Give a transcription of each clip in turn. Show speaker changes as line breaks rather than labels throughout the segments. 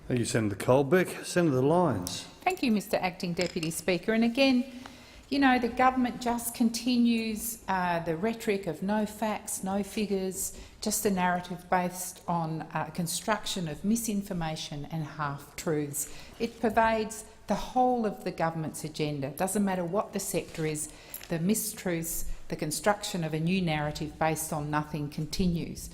Thank you, Senator Colbeck. Senator Lyons.
Thank you, Mr Acting Deputy Speaker. And again, you know, the government just continues the rhetoric of no facts, no figures, just a narrative based on construction of misinformation and half-truths. It pervades the whole of the government's agenda. It doesn't matter what the sector is, the mistruths, the construction of a new narrative based on nothing continues.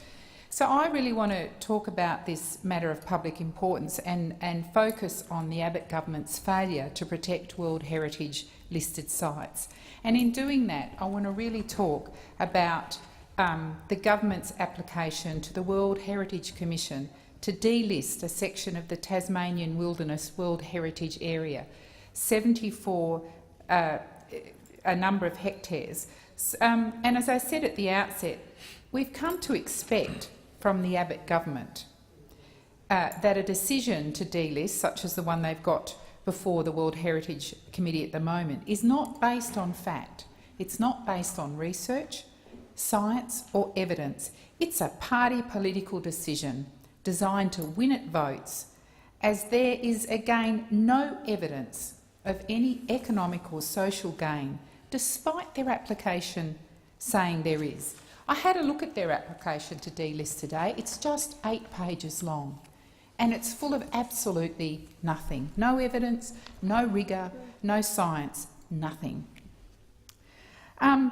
So I really want to talk about this matter of public importance and focus on the Abbott government's failure to protect World Heritage listed sites. And in doing that, I want to really talk about the government's application to the World Heritage Commission to delist a section of the Tasmanian Wilderness World Heritage Area, 74 a number of hectares. And as I said at the outset, we've come to expect from the Abbott government that a decision to delist, such as the one they've got before the World Heritage Committee at the moment, is not based on fact. It's not based on research, science or evidence. It's a party political decision designed to win at votes, as there is again no evidence of any economic or social gain, despite their application saying there is. I had a look at their application to delist today. It's just 8 pages long, and it's full of absolutely nothing. No evidence, no rigour, no science, nothing. And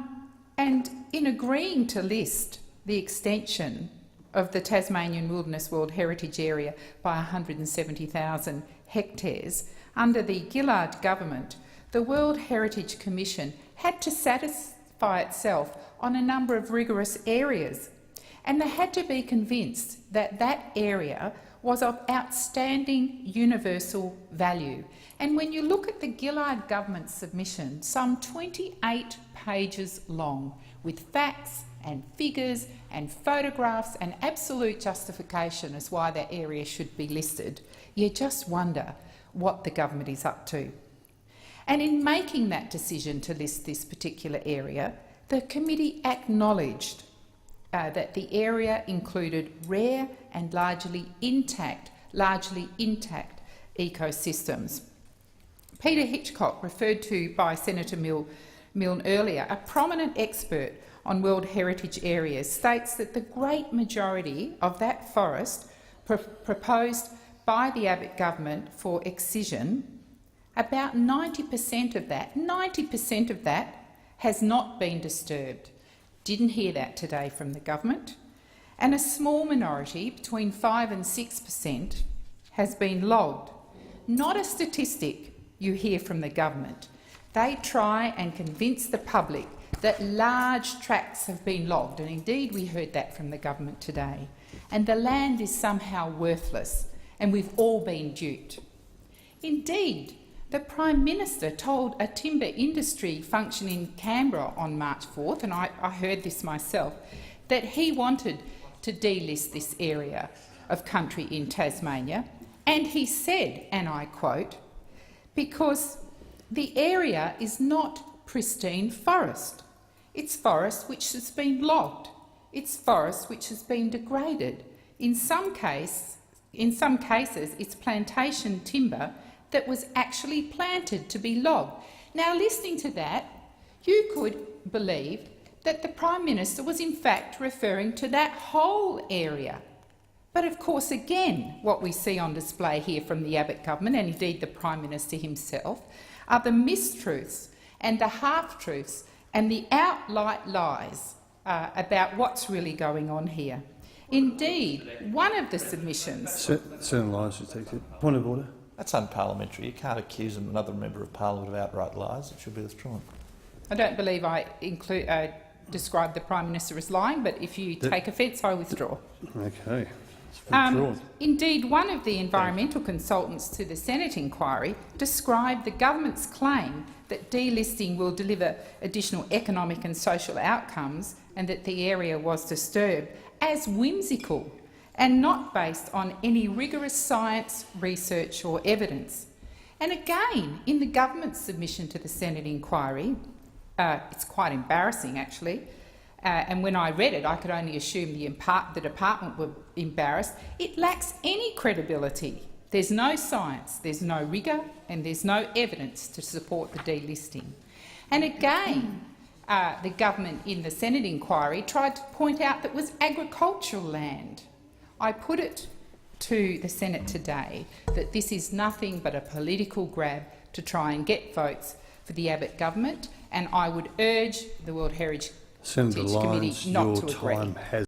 in agreeing to list the extension of the Tasmanian Wilderness World Heritage Area by 170,000 hectares, under the Gillard government, the World Heritage Commission had to satisfy itself on a number of rigorous areas, and they had to be convinced that that area was of outstanding universal value. And when you look at the Gillard government's submission, some 28 pages long, with facts and figures and photographs and absolute justification as why that area should be listed, you just wonder what the government is up to. And in making that decision to list this particular area, the committee acknowledged that the area included rare and largely intact ecosystems. Peter Hitchcock, referred to by Senator Milne earlier, a prominent expert on World Heritage areas, states that the great majority of that forest proposed by the Abbott government for excision, about 90% of that has not been disturbed. Didn't hear that today from the government. And a small minority, between 5 and 6%, has been logged. Not a statistic you hear from the government. They try and convince the public that large tracts have been logged, and indeed we heard that from the government today, and the land is somehow worthless, and we've all been duped. Indeed, the Prime Minister told a timber industry function in Canberra on March 4th, and I heard this myself, that he wanted to delist this area of country in Tasmania, and he said, and I quote, "because the area is not pristine forest. It's forest which has been logged. It's forest which has been degraded. In some cases, it's plantation timber that was actually planted to be logged." Now, listening to that, you could believe that the Prime Minister was in fact referring to that whole area. But of course, again, what we see on display here from the Abbott government, and indeed the Prime Minister himself, are the mistruths and the half-truths and the outright lies about what's really going on here. Indeed, one of the submissions—
Senator Lyons, you take it. Point of order.
That's unparliamentary. You can't accuse another member of parliament of outright lies. It should be withdrawn.
I don't believe I described the Prime Minister as lying, but if you take offence, I withdraw.
Okay.
Indeed, one of the environmental consultants to the Senate inquiry described the government's claim that delisting will deliver additional economic and social outcomes and that the area was disturbed as whimsical and not based on any rigorous science, research or evidence. And again, in the government's submission to the Senate inquiry, it's quite embarrassing actually, and when I read it I could only assume the department were embarrassed. It lacks any credibility There's no science, there's no rigour, and there's no evidence to support the delisting. And again, the government in the Senate inquiry tried to point out that it was agricultural land. I put it to the Senate today that this is nothing but a political grab to try and get votes for the Abbott government, and I would urge the World Heritage
Senator
Committee
Lyons,
not
your
to agree.
time has